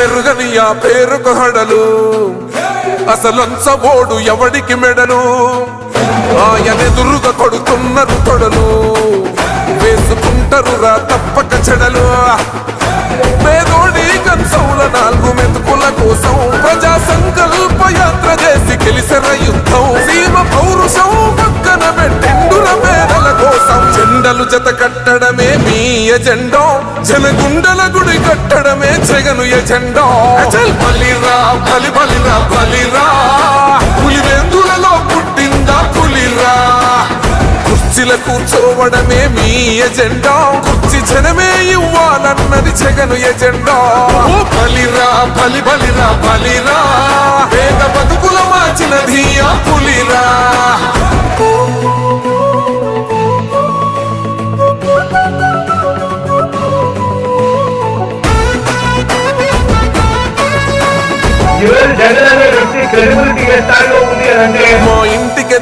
మెరుగని ఆ పేరుకు హడలు అసలంచబోడు ఎవడికి మెడలు ఆయనెదురుగా కొడుతున్నారు తొడలు వేసుకుంటారు రా తప్పక చెడలు పేదోడి కంచౌల 4 మెతుకుల కోసం ప్రజా సంకల్ప యాత్ర చేసి గెలిసిన యుద్ధం సీమ పౌరుషం పక్కన పెట్టెండుల పేదల కోసం జెండలు జత కట్టడమే మీ ఎజెండా జనగుండల గుడి కట్టడమే జగను ఎజెండా బలిరా బలి బలిరా బలిరా పులివెందులలో పుట్టిందా పులిరా కుర్చీల కూర్చోవడమే మీ ఎజెండా కుర్చీ జనమే ఇవ్వాలన్నది జగను ఎజెండా బలిరా బలి బలిరా బలిరా పేద బతుకుల మార్చినది ఆ పులిరా జగన్ అనే వ్యక్తి క్రెడిబిలిటీ ఏ స్థాయిలో ఉంది అంటే మా ఇంటికి